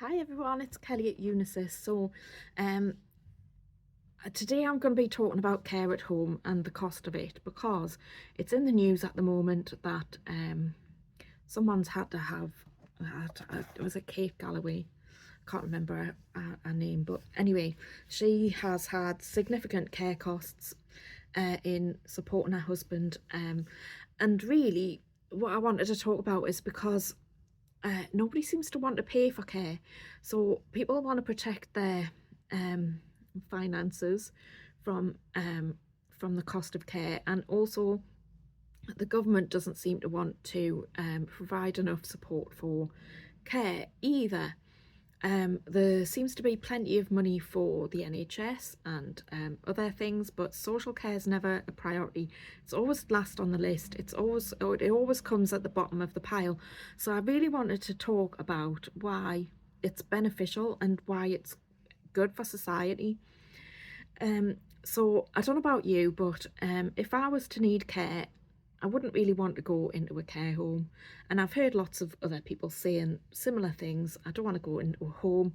Hi everyone, it's Kelly at Unisys. Um, today I'm going to be talking about care at home and the cost of it because it's in the news at the moment that someone's had to have, it was a Kate Galloway, can't remember her name, but anyway, she has had significant care costs in supporting her husband. And really, what I wanted to talk about is because nobody seems to want to pay for care. So people want to protect their um, finances from um, from the cost of care, and also the government doesn't seem to want to provide enough support for care either. There seems to be plenty of money for the NHS and other things, but social care is never a priority. It's always last on the list. It always comes at the bottom of the pile. So I really wanted to talk about why it's beneficial and why it's good for society. So I don't know about you, but if I was to need care, I wouldn't really want to go into a care home. And I've heard lots of other people saying similar things. I don't want to go into a home.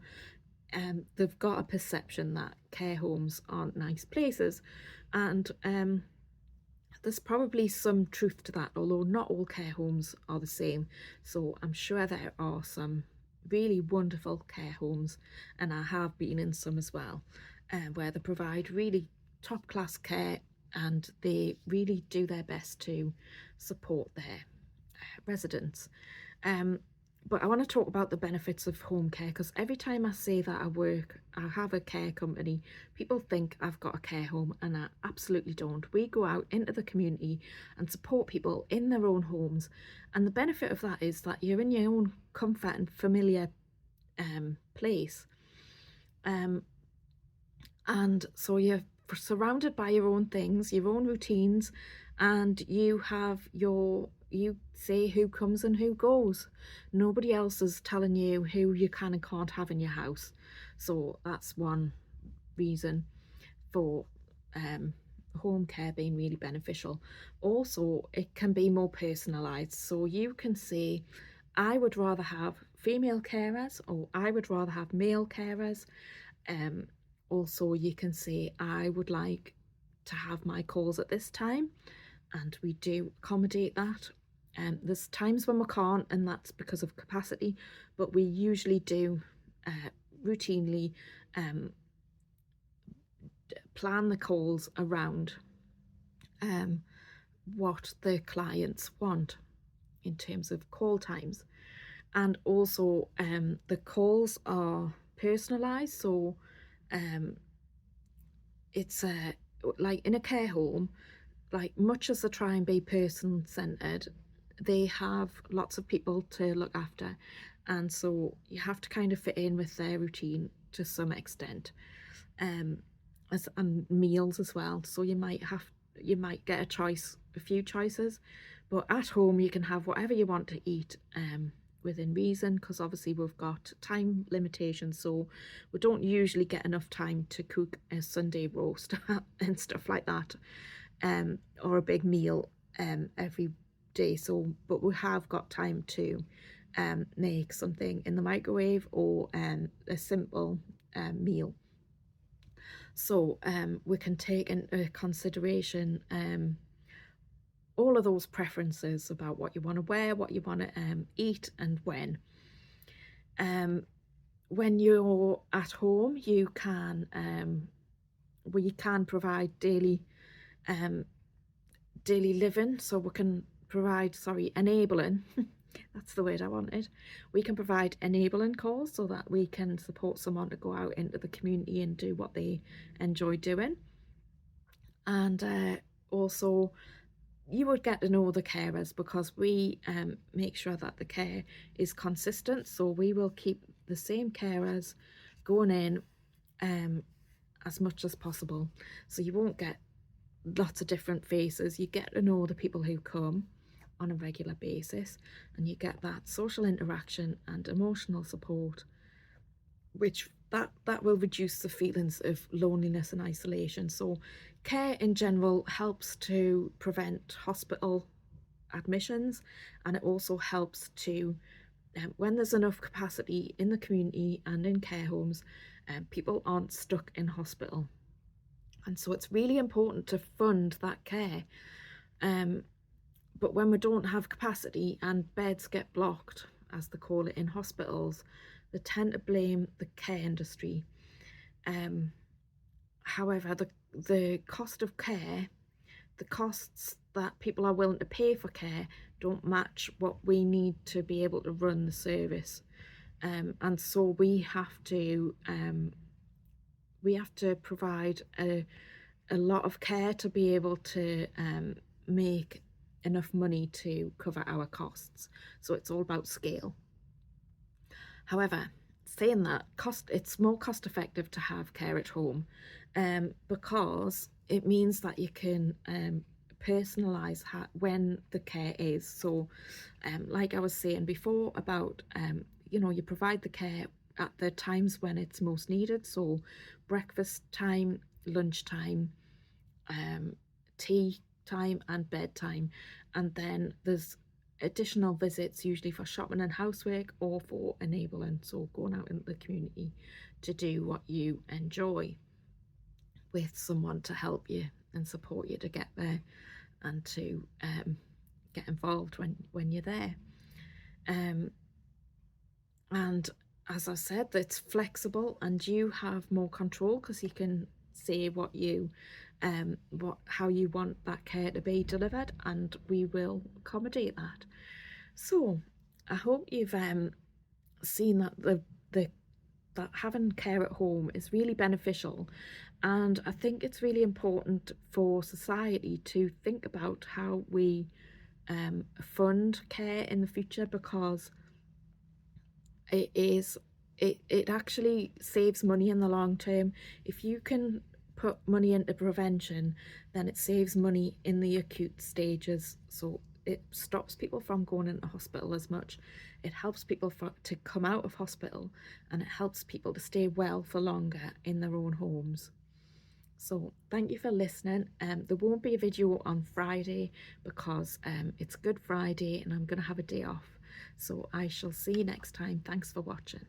They've got a perception that care homes aren't nice places. And there's probably some truth to that, although not all care homes are the same. So I'm sure there are some really wonderful care homes, and I have been in some as well, where they provide really top class care and they really do their best to support their residents. Um, but I want to talk about the benefits of home care because every time I say that I have a care company, people think I've got a care home, and I absolutely don't. We go out into the community and support people in their own homes, and the benefit of that is that you're in your own comfort and familiar place. Um, and so you're surrounded by your own things, your own routines, and you say who comes and who goes. Nobody else is telling you who you can and can't have in your house. So that's one reason for um, home care being really beneficial. Also, it can be more personalized. So you can say, I would rather have female carers, or I would rather have male carers. Um, Also, you can say, I would like to have my calls at this time, and we do accommodate that. There's times when we can't, and that's because of capacity, but we usually do routinely um, plan the calls around um, what the clients want in terms of call times. And also, the calls are personalised, so um, it's like in a care home, like much as they try and be person centered, they have lots of people to look after, and so you have to kind of fit in with their routine to some extent, um and meals as well. So you might get a few choices, but at home you can have whatever you want to eat, within reason, because obviously we've got time limitations, so we don't usually get enough time to cook a Sunday roast and stuff like that, or a big meal every day. So, but we have got time to make something in the microwave, or a simple meal. So we can take into consideration all of those preferences about what you want to wear, what you want to eat, and when. Um, when you're at home, we can provide um, daily living. So we can provide, sorry, enabling. That's the word I wanted. We can provide enabling calls so that we can support someone to go out into the community and do what they enjoy doing. And also, you would get to know the carers because we make sure that the care is consistent. So we will keep the same carers going in as much as possible. So you won't get lots of different faces. You get to know the people who come on a regular basis, and you get that social interaction and emotional support, which that will reduce the feelings of loneliness and isolation. So care in general helps to prevent hospital admissions, and it also helps to when there's enough capacity in the community and in care homes, people aren't stuck in hospital. And so it's really important to fund that care. But when we don't have capacity and beds get blocked, as they call it in hospitals, they tend to blame the care industry. However, the cost of care, the costs that people are willing to pay for care, don't match what we need to be able to run the service. And so we have to provide a lot of care to be able to make enough money to cover our costs. So it's all about scale. However, saying that, it's more cost effective to have care at home, because it means that you can personalize when the care is. So like I was saying before about you provide the care at the times when it's most needed, so breakfast time, lunchtime, tea time and bedtime, and then there's additional visits usually for shopping and housework or for enabling, so going out into the community to do what you enjoy with someone to help you and support you to get there and to get involved when you're there. And as I said, it's flexible and you have more control because you can say how you want that care to be delivered, and we will accommodate that. So I hope you've seen that that having care at home is really beneficial, and I think it's really important for society to think about how we fund care in the future, because it actually saves money in the long term. If you can put money into prevention, then it saves money in the acute stages. So it stops people from going into hospital as much. It helps people to come out of hospital, and it helps people to stay well for longer in their own homes. So thank you for listening. There won't be a video on Friday because it's Good Friday and I'm going to have a day off. So I shall see you next time. Thanks for watching.